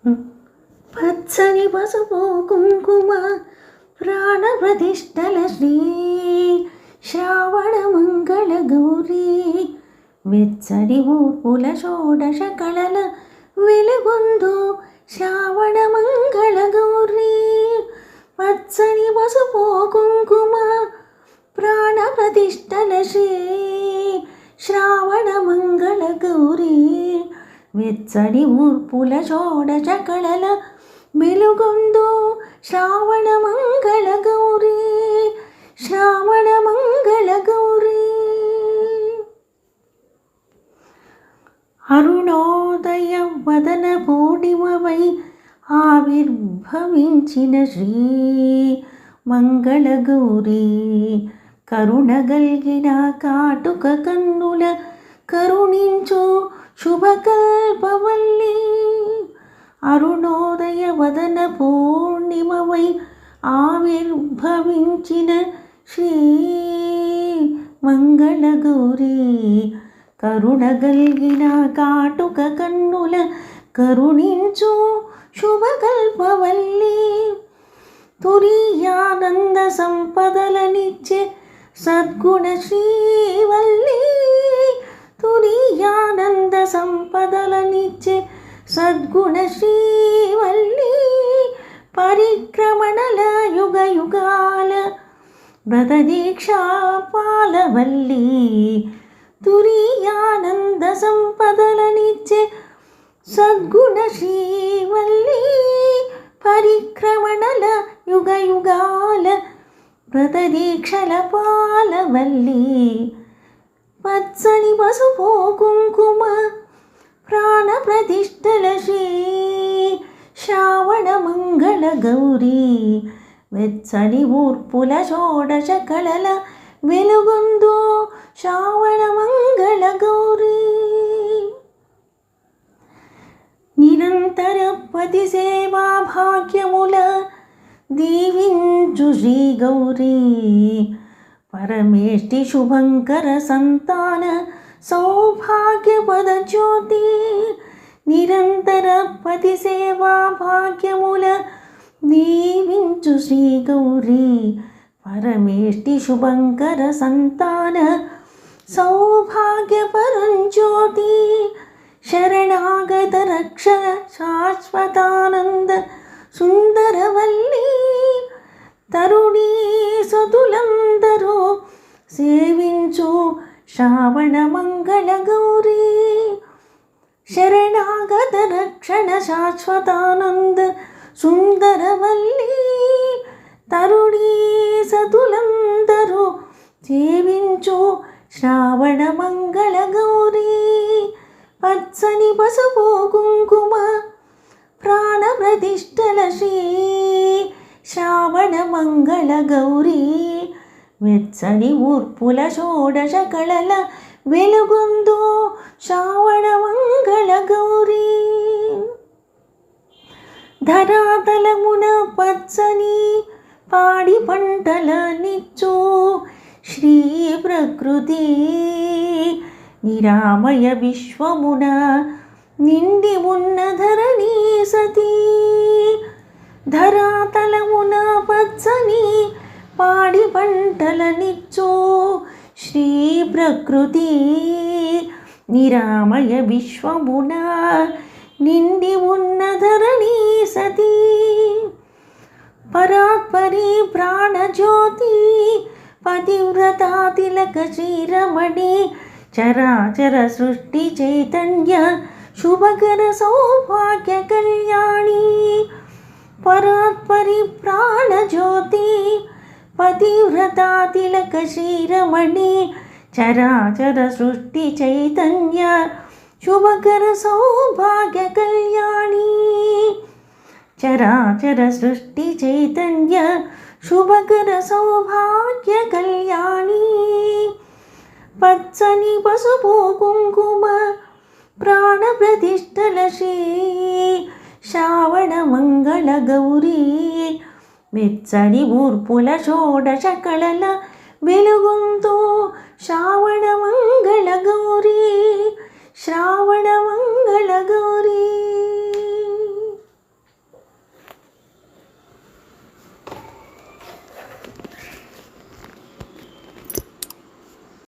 పచ్చని పసుపు కుంకుమ ప్రాణప్రతిష్టల శ్రీ శ్రావణ మంగళ గౌరీ వెచ్చని ఊర్పుల షోడశ కళల వెలుగొందు శ్రావణ మంగళ గౌరీ పచ్చని పసుపు కుంకుమ ప్రాణప్రతిష్టల శ్రీ శ్రావణ మంగళ గౌరీ వెచ్చని ఊర్పుల షోడశ కళల వెలుగొందు శ్రావణ మంగళ గౌరీ శ్రావణ మంగళ గౌరీ అరుణోదయ వదన పూర్ణిమవై ఆవిర్భవించిన శ్రీ మంగళ గౌరీ కరుణగల్గిన కాటుక కన్నుల కరుణించు శుభకల్పవల్లి అరుణోదయ వదన పూర్ణిమవై ఆవిర్భవించిన శ్రీ మంగళ గౌరీ కరుణగల్గిన కాటుక కన్నుల కరుణించు శుభకల్పవల్లి తురీయానంద సంపదలనిచ్చే సద్గుణ శ్రీవల్లి తురీయానంద సంపదలనిచ్చే సద్గుణ శ్రీవల్లి పరిక్రమణల యుగ యుగాల వ్రతదీక్షా పాలవల్లి తురీయానంద సంపదలనిచ్చే సద్గుణ శ్రీవల్లి పరిక్రమణల యుగ యుగాల వ్రతదీక్షల పాలవల్లి పచ్చని పసుపు కుంకుమ ప్రాణప్రతిష్టల శ్రీ శ్రావణ మంగళ గౌరీ వెచ్చని ఊర్పుల షోడశ కళల వెలుగొందు శ్రావణ మంగళ గౌరీ నిరంతర పతి సేవా భాగ్యముల దీవించు శ్రీ గౌరీ పరమేష్టి శుభంకర సంతాన సౌభాగ్యపద జ్యోతి నిరంతర పతి సేవా భాగ్యముల దీవించు శ్రీ గౌరీ పరమేష్టి శుభంకర సంతాన సౌభాగ్యపరం జ్యోతి శరణాగత రక్షణ శాశ్వతానంద సుందరవల్లి తరుణీ సతులందరూ సేవించు శ్రావణ మంగళ గౌరీ శరణాగత రక్షణ శాశ్వతానంద సుందరవల్లి తరుణీ సతులందరూ సేవించు శ్రావణ మంగళ గౌరీ పచ్చని పసుపు కుంకుమ ప్రాణప్రతిష్టల శ్రీ శ్రావణ మంగళ గౌరీ వెచ్చని ఊర్పుల షోడశ కళల వెలుగొందు శ్రావణ మంగళ గౌరీ ధరాతలమున పచ్చని పాడి పంటల నిచ్చు శ్రీ ప్రకృతి నిరామయ విశ్వమున నిండి ఉన్న ధరణీ సతీ ధరాతలమున పచ్చని పాడి పంటల నిచ్చు శ్రీ ప్రకృతి నిరామయ విశ్వమున నిండి ఉన్న ధరణీ సతీ పరాత్పరి ప్రాణజ్యోతి పతివ్రతా తిలక శ్రీరమణి చరాచర సృష్టి చైతన్య శుభకర సౌభాగ్య కళ్యాణి పరాత్పరి ప్రాణజ్యోతి పతివ్రతా తిలక శ్రీరమణి చరాచర సృష్టి చైతన్య శుభకర సౌభాగ్య కళ్యాణి చరాచర సృష్టి చైతన్య శుభకర సౌభాగ్య కళ్యాణి పచ్చని పసుపు కుంకుమ ప్రాణప్రతిష్టల శ్రీ శ్రావణ మంగళ గౌరీ వెచ్చని ఊర్పుల షోడశ కళల వెలుగొందు శ్రావణ మంగళ గౌరీ శ్రావణ మంగళ గౌరీ